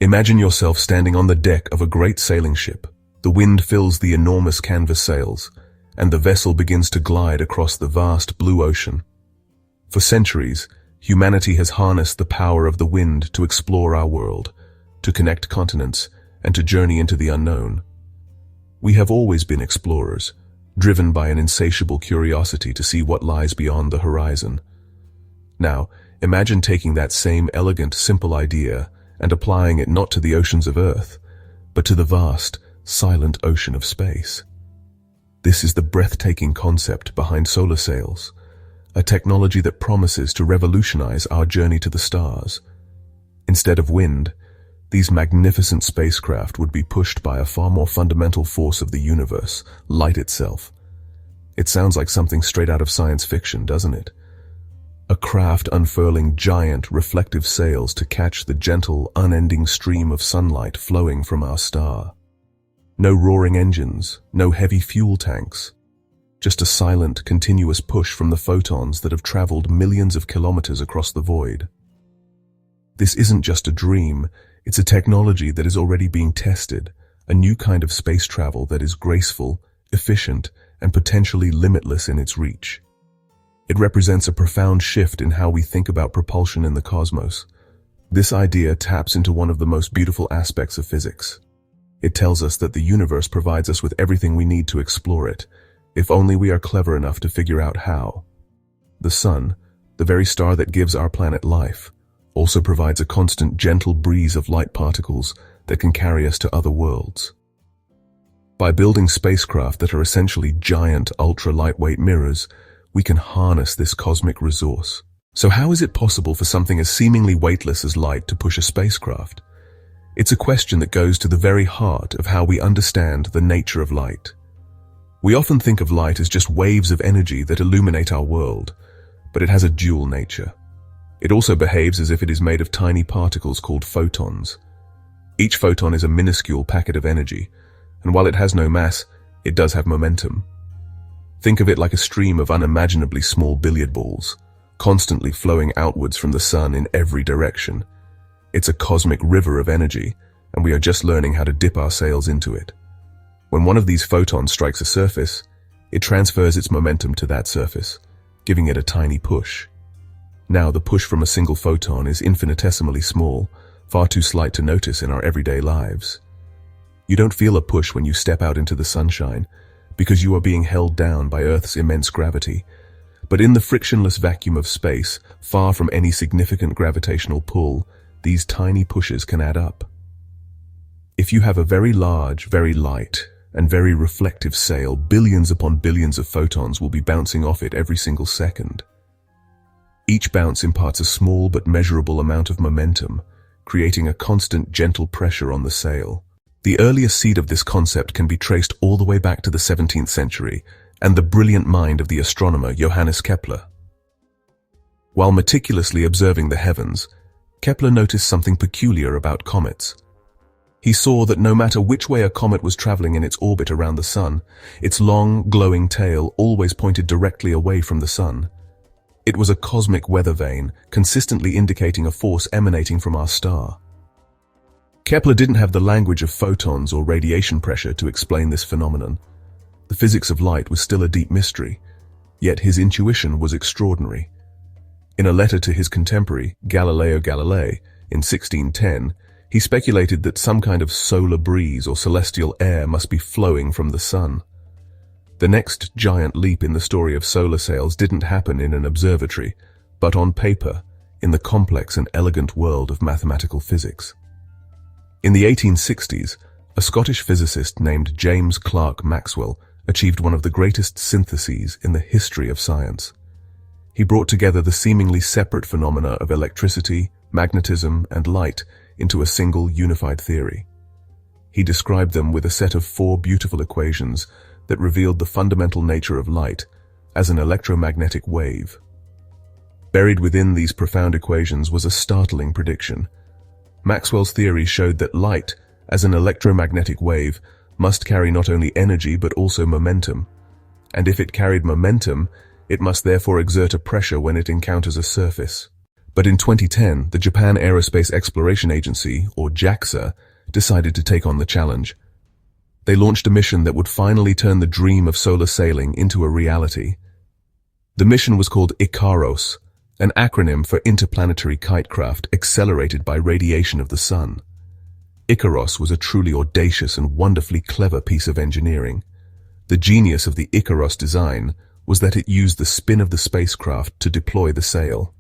Imagine yourself standing on the deck of a great sailing ship. The wind fills the enormous canvas sails, and the vessel begins to glide across the vast blue ocean. For centuries, humanity has harnessed the power of the wind to explore our world, to connect continents, and to journey into the unknown. We have always been explorers, driven by an insatiable curiosity to see what lies beyond the horizon. Now, imagine taking that same elegant, simple idea and applying it not to the oceans of Earth, but to the vast, silent ocean of space. This is the breathtaking concept behind solar sails, a technology that promises to revolutionize our journey to the stars. Instead of wind, these magnificent spacecraft would be pushed by a far more fundamental force of the universe, light itself. It sounds like something straight out of science fiction, doesn't it? A craft unfurling giant reflective sails to catch the gentle, unending stream of sunlight flowing from our star. No roaring engines, no heavy fuel tanks. Just a silent, continuous push from the photons that have traveled millions of kilometers across the void. This isn't just a dream, it's a technology that is already being tested, a new kind of space travel that is graceful, efficient, and potentially limitless in its reach. It represents a profound shift in how we think about propulsion in the cosmos. This idea taps into one of the most beautiful aspects of physics. It tells us that the universe provides us with everything we need to explore it, if only we are clever enough to figure out how. The sun, the very star that gives our planet life, also provides a constant, gentle breeze of light particles that can carry us to other worlds. By building spacecraft that are essentially giant, ultra-lightweight mirrors, we can harness this cosmic resource. So how is it possible for something as seemingly weightless as light to push a spacecraft? It's a question that goes to the very heart of how we understand the nature of light. We often think of light as just waves of energy that illuminate our world, but it has a dual nature. It also behaves as if it is made of tiny particles called photons. Each photon is a minuscule packet of energy, and while it has no mass, it does have momentum. Think of it like a stream of unimaginably small billiard balls, constantly flowing outwards from the sun in every direction. It's a cosmic river of energy, and we are just learning how to dip our sails into it. When one of these photons strikes a surface, it transfers its momentum to that surface, giving it a tiny push. Now, the push from a single photon is infinitesimally small, far too slight to notice in our everyday lives. You don't feel a push when you step out into the sunshine, because you are being held down by Earth's immense gravity. But in the frictionless vacuum of space, far from any significant gravitational pull, these tiny pushes can add up. If you have a very large, very light, and very reflective sail, billions upon billions of photons will be bouncing off it every single second. Each bounce imparts a small but measurable amount of momentum, creating a constant, gentle pressure on the sail. The earliest seed of this concept can be traced all the way back to the 17th century and the brilliant mind of the astronomer Johannes Kepler. While meticulously observing the heavens, Kepler noticed something peculiar about comets. He saw that no matter which way a comet was traveling in its orbit around the sun, its long, glowing tail always pointed directly away from the sun. It was a cosmic weather vane, consistently indicating a force emanating from our star. Kepler didn't have the language of photons or radiation pressure to explain this phenomenon. The physics of light was still a deep mystery, yet his intuition was extraordinary. In a letter to his contemporary, Galileo Galilei, in 1610, he speculated that some kind of solar breeze or celestial air must be flowing from the sun. The next giant leap in the story of solar sails didn't happen in an observatory, but on paper, in the complex and elegant world of mathematical physics. In the 1860s, a Scottish physicist named James Clerk Maxwell achieved one of the greatest syntheses in the history of science. He brought together the seemingly separate phenomena of electricity, magnetism, and light into a single unified theory. He described them with a set of 4 beautiful equations that revealed the fundamental nature of light as an electromagnetic wave. Buried within these profound equations was a startling prediction. Maxwell's theory showed that light, as an electromagnetic wave, must carry not only energy but also momentum, and if it carried momentum, it must therefore exert a pressure when it encounters a surface. But in 2010, the Japan Aerospace Exploration Agency, or JAXA, decided to take on the challenge. They launched a mission that would finally turn the dream of solar sailing into a reality. The mission was called IKAROS, an acronym for Interplanetary Kitecraft Accelerated by Radiation of the Sun. IKAROS was a truly audacious and wonderfully clever piece of engineering. The genius of the IKAROS design was that it used the spin of the spacecraft to deploy the sail.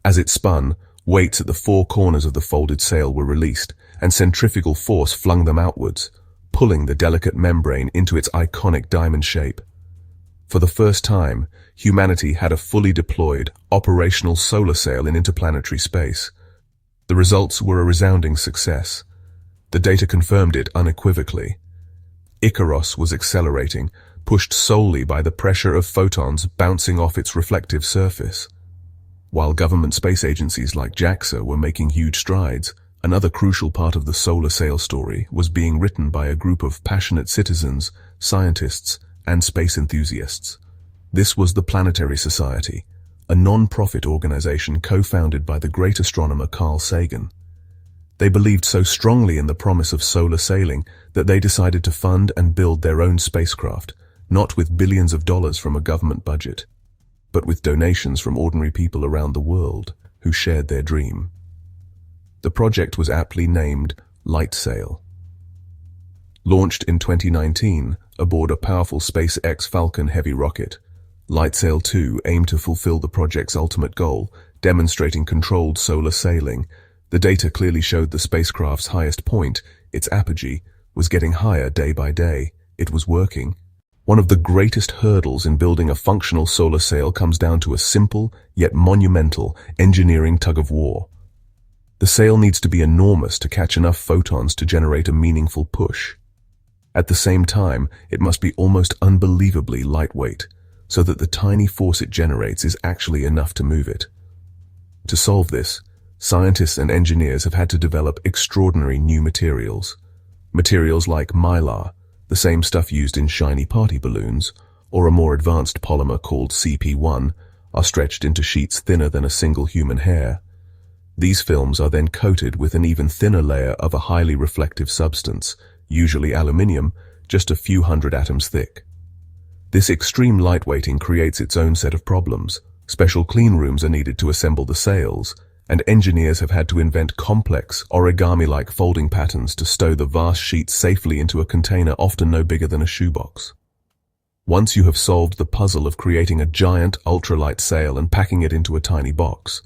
As it spun, weights at the four corners of the folded sail were released, and centrifugal force flung them outwards, pulling the delicate membrane into its iconic diamond shape. For the first time, humanity had a fully deployed, operational solar sail in interplanetary space. The results were a resounding success. The data confirmed it unequivocally. IKAROS was accelerating, pushed solely by the pressure of photons bouncing off its reflective surface. While government space agencies like JAXA were making huge strides, another crucial part of the solar sail story was being written by a group of passionate citizens, scientists, and space enthusiasts. This was the Planetary Society, a non-profit organization co-founded by the great astronomer Carl Sagan. They believed so strongly in the promise of solar sailing that they decided to fund and build their own spacecraft, not with billions of dollars from a government budget, but with donations from ordinary people around the world who shared their dream. The project was aptly named LightSail. Launched in 2019 aboard a powerful SpaceX Falcon Heavy rocket, LightSail 2 aimed to fulfill the project's ultimate goal, demonstrating controlled solar sailing. The data clearly showed the spacecraft's highest point, its apogee, was getting higher day by day. It was working. One of the greatest hurdles in building a functional solar sail comes down to a simple, yet monumental, engineering tug-of-war. The sail needs to be enormous to catch enough photons to generate a meaningful push. At the same time, it must be almost unbelievably lightweight, so that the tiny force it generates is actually enough to move it. To solve this, scientists and engineers have had to develop extraordinary new materials. Materials like mylar, the same stuff used in shiny party balloons, or a more advanced polymer called CP1, are stretched into sheets thinner than a single human hair. These films are then coated with an even thinner layer of a highly reflective substance, usually aluminium, just a few hundred atoms thick. This extreme lightweighting creates its own set of problems. Special clean rooms are needed to assemble the sails, and engineers have had to invent complex, origami-like folding patterns to stow the vast sheets safely into a container often no bigger than a shoebox. Once you have solved the puzzle of creating a giant, ultralight sail and packing it into a tiny box,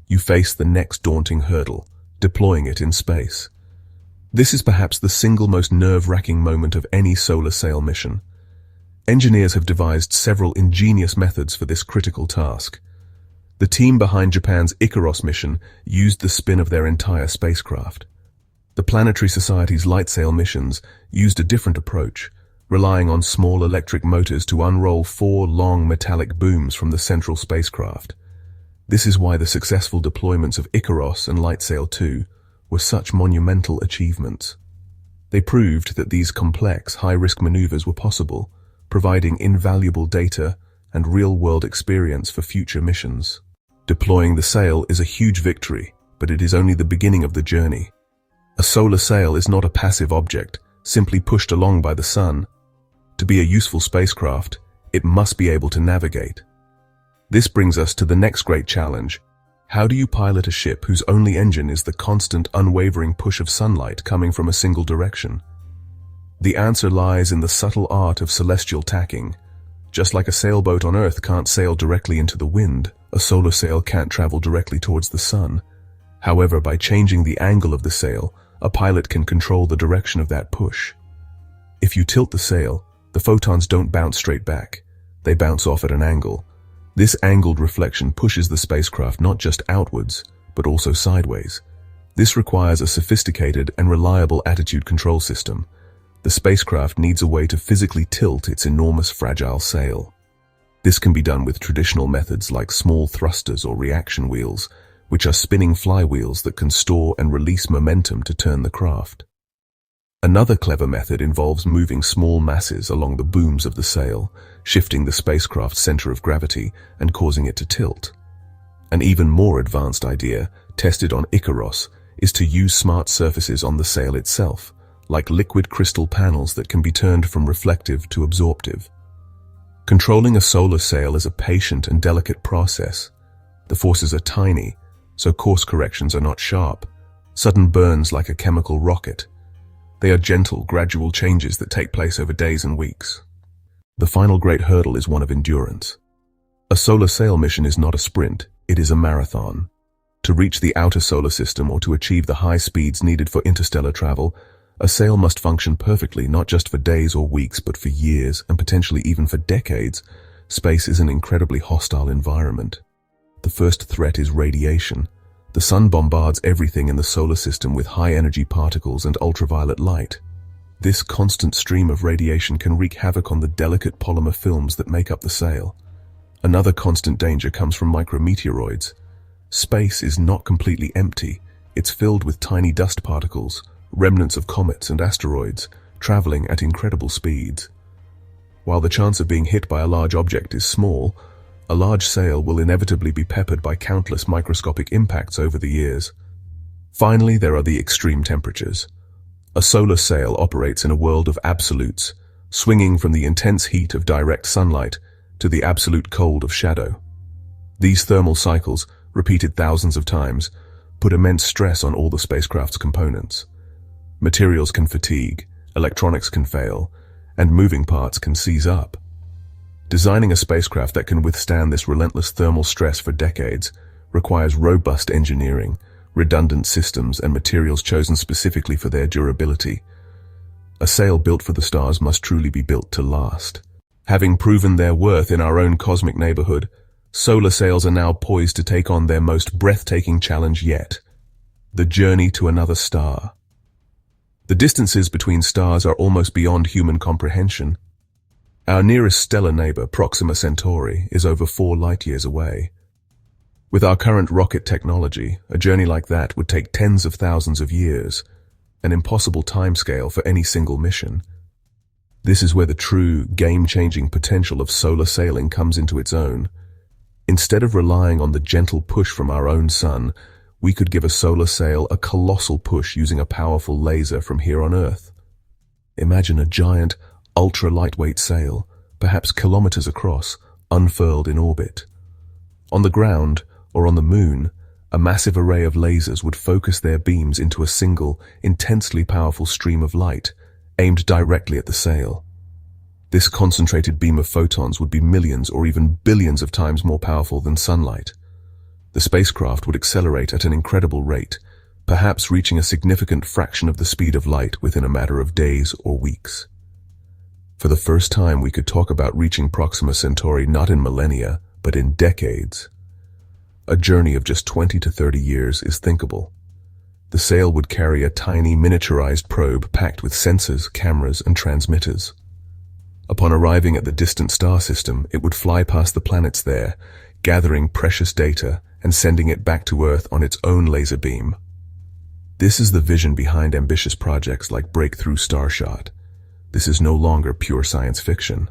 you face the next daunting hurdle, deploying it in space. This is perhaps the single most nerve-wracking moment of any solar sail mission. Engineers have devised several ingenious methods for this critical task. The team behind Japan's IKAROS mission used the spin of their entire spacecraft. The Planetary Society's LightSail missions used a different approach, relying on small electric motors to unroll 4 long metallic booms from the central spacecraft. This is why the successful deployments of IKAROS and LightSail 2 were such monumental achievements. They proved that these complex, high-risk maneuvers were possible, providing invaluable data and real-world experience for future missions. Deploying the sail is a huge victory, but it is only the beginning of the journey. A solar sail is not a passive object, simply pushed along by the sun. To be a useful spacecraft, it must be able to navigate. This brings us to the next great challenge. How do you pilot a ship whose only engine is the constant, unwavering push of sunlight coming from a single direction? The answer lies in the subtle art of celestial tacking. Just like a sailboat on Earth can't sail directly into the wind, a solar sail can't travel directly towards the sun. However, by changing the angle of the sail, a pilot can control the direction of that push. If you tilt the sail, the photons don't bounce straight back. They bounce off at an angle. This angled reflection pushes the spacecraft not just outwards, but also sideways. This requires a sophisticated and reliable attitude control system. The spacecraft needs a way to physically tilt its enormous fragile sail. This can be done with traditional methods like small thrusters or reaction wheels, which are spinning flywheels that can store and release momentum to turn the craft. Another clever method involves moving small masses along the booms of the sail, shifting the spacecraft's center of gravity and causing it to tilt. An even more advanced idea, tested on Icaros, is to use smart surfaces on the sail itself, like liquid crystal panels that can be turned from reflective to absorptive. Controlling a solar sail is a patient and delicate process. The forces are tiny, so course corrections are not sharp, sudden burns like a chemical rocket. They are gentle, gradual changes that take place over days and weeks. The final great hurdle is one of endurance. A solar sail mission is not a sprint, it is a marathon. To reach the outer solar system or to achieve the high speeds needed for interstellar travel, a sail must function perfectly not just for days or weeks but for years and potentially even for decades. Space is an incredibly hostile environment. The first threat is radiation. The sun bombards everything in the solar system with high-energy particles and ultraviolet light. This constant stream of radiation can wreak havoc on the delicate polymer films that make up the sail. Another constant danger comes from micrometeoroids. Space is not completely empty. It's filled with tiny dust particles, remnants of comets and asteroids, traveling at incredible speeds. While the chance of being hit by a large object is small, a large sail will inevitably be peppered by countless microscopic impacts over the years. Finally, there are the extreme temperatures. A solar sail operates in a world of absolutes, swinging from the intense heat of direct sunlight to the absolute cold of shadow. These thermal cycles, repeated thousands of times, put immense stress on all the spacecraft's components. Materials can fatigue, electronics can fail, and moving parts can seize up. Designing a spacecraft that can withstand this relentless thermal stress for decades requires robust engineering, redundant systems, and materials chosen specifically for their durability. A sail built for the stars must truly be built to last. Having proven their worth in our own cosmic neighborhood, solar sails are now poised to take on their most breathtaking challenge yet: the journey to another star. The distances between stars are almost beyond human comprehension. Our nearest stellar neighbor, Proxima Centauri, is over 4 light-years away. With our current rocket technology, a journey like that would take tens of thousands of years, an impossible timescale for any single mission. This is where the true, game-changing potential of solar sailing comes into its own. Instead of relying on the gentle push from our own sun, we could give a solar sail a colossal push using a powerful laser from here on Earth. Imagine a giant, ultra-lightweight sail, perhaps kilometers across, unfurled in orbit. On the ground, or on the moon, a massive array of lasers would focus their beams into a single, intensely powerful stream of light, aimed directly at the sail. This concentrated beam of photons would be millions or even billions of times more powerful than sunlight. The spacecraft would accelerate at an incredible rate, perhaps reaching a significant fraction of the speed of light within a matter of days or weeks. For the first time, we could talk about reaching Proxima Centauri not in millennia, but in decades. A journey of just 20 to 30 years is thinkable. The sail would carry a tiny miniaturized probe packed with sensors, cameras, and transmitters. Upon arriving at the distant star system, it would fly past the planets there, gathering precious data and sending it back to Earth on its own laser beam. This is the vision behind ambitious projects like Breakthrough Starshot. This is no longer pure science fiction.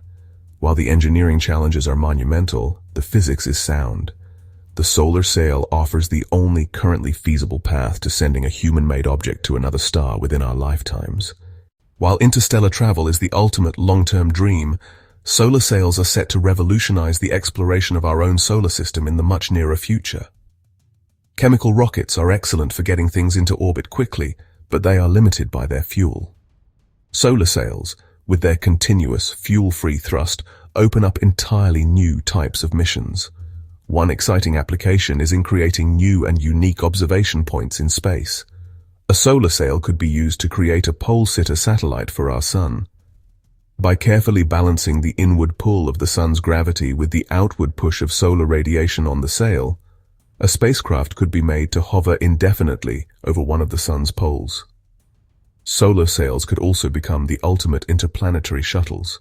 While the engineering challenges are monumental, the physics is sound. The solar sail offers the only currently feasible path to sending a human-made object to another star within our lifetimes. While interstellar travel is the ultimate long-term dream, solar sails are set to revolutionize the exploration of our own solar system in the much nearer future. Chemical rockets are excellent for getting things into orbit quickly, but they are limited by their fuel. Solar sails, with their continuous, fuel-free thrust, open up entirely new types of missions. One exciting application is in creating new and unique observation points in space. A solar sail could be used to create a pole-sitter satellite for our sun. By carefully balancing the inward pull of the sun's gravity with the outward push of solar radiation on the sail, a spacecraft could be made to hover indefinitely over one of the sun's poles. Solar sails could also become the ultimate interplanetary shuttles.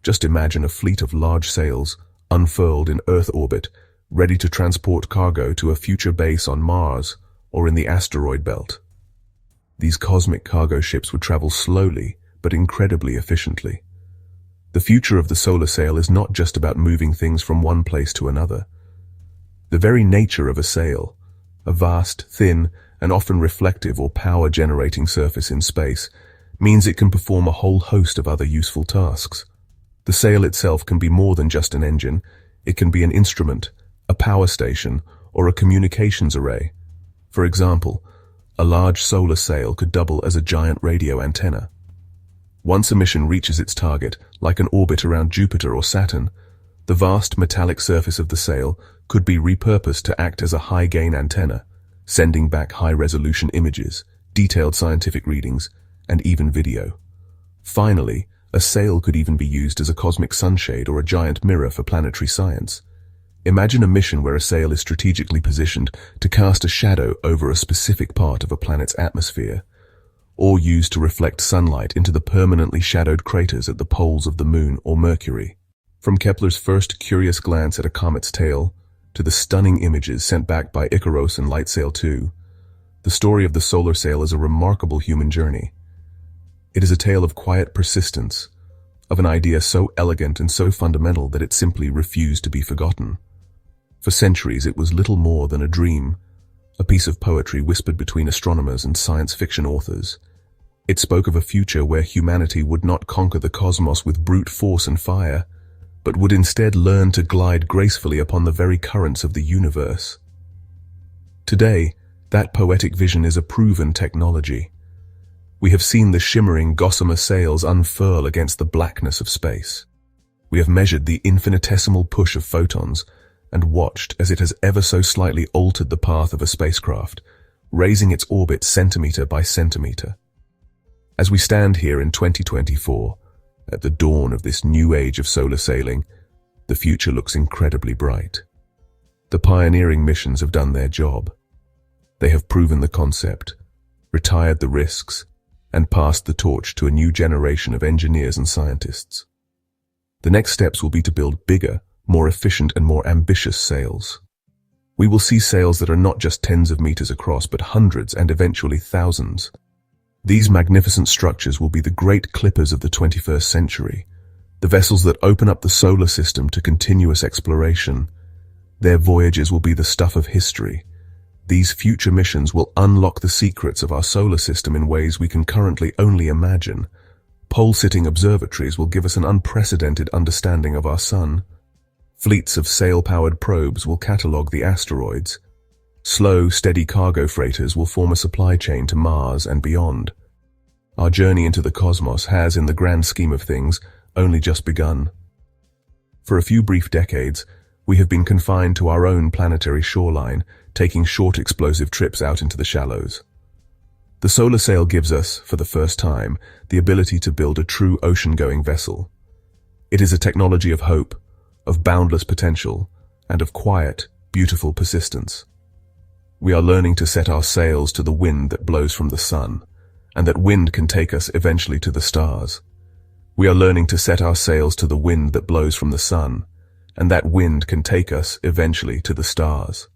Just imagine a fleet of large sails, unfurled in Earth orbit, ready to transport cargo to a future base on Mars or in the asteroid belt. These cosmic cargo ships would travel slowly, but incredibly efficiently. The future of the solar sail is not just about moving things from one place to another. The very nature of a sail, a vast, thin, and often reflective or power-generating surface in space, means it can perform a whole host of other useful tasks. The sail itself can be more than just an engine. It can be an instrument, a power station, or a communications array. For example, a large solar sail could double as a giant radio antenna. Once a mission reaches its target, like an orbit around Jupiter or Saturn, the vast metallic surface of the sail could be repurposed to act as a high-gain antenna, sending back high-resolution images, detailed scientific readings, and even video. Finally, a sail could even be used as a cosmic sunshade or a giant mirror for planetary science. Imagine a mission where a sail is strategically positioned to cast a shadow over a specific part of a planet's atmosphere, or used to reflect sunlight into the permanently shadowed craters at the poles of the Moon or Mercury. From Kepler's first curious glance at a comet's tail, to the stunning images sent back by Icaros and Lightsail 2, the story of the solar sail is a remarkable human journey. It is a tale of quiet persistence, of an idea so elegant and so fundamental that it simply refused to be forgotten. For centuries it was little more than a dream, a piece of poetry whispered between astronomers and science fiction authors. It spoke of a future where humanity would not conquer the cosmos with brute force and fire, but would instead learn to glide gracefully upon the very currents of the universe. Today, that poetic vision is a proven technology. We have seen the shimmering gossamer sails unfurl against the blackness of space. We have measured the infinitesimal push of photons and watched as it has ever so slightly altered the path of a spacecraft, raising its orbit centimeter by centimeter. As we stand here in 2024, at the dawn of this new age of solar sailing, the future looks incredibly bright. The pioneering missions have done their job. They have proven the concept, retired the risks, and passed the torch to a new generation of engineers and scientists. The next steps will be to build bigger, more efficient and more ambitious sails. We will see sails that are not just tens of meters across, but hundreds and eventually thousands. These magnificent structures will be the great clippers of the 21st century, the vessels that open up the solar system to continuous exploration. Their voyages will be the stuff of history. These future missions will unlock the secrets of our solar system in ways we can currently only imagine. Pole-sitting observatories will give us an unprecedented understanding of our sun. Fleets of sail-powered probes will catalogue the asteroids. Slow, steady cargo freighters will form a supply chain to Mars and beyond. Our journey into the cosmos has, in the grand scheme of things, only just begun. For a few brief decades, we have been confined to our own planetary shoreline, taking short explosive trips out into the shallows. The solar sail gives us, for the first time, the ability to build a true ocean-going vessel. It is a technology of hope, of boundless potential, and of quiet, beautiful persistence. We are learning to set our sails to the wind that blows from the sun, and that wind can take us eventually to the stars. We are learning to set our sails to the wind that blows from the sun, and that wind can take us eventually to the stars.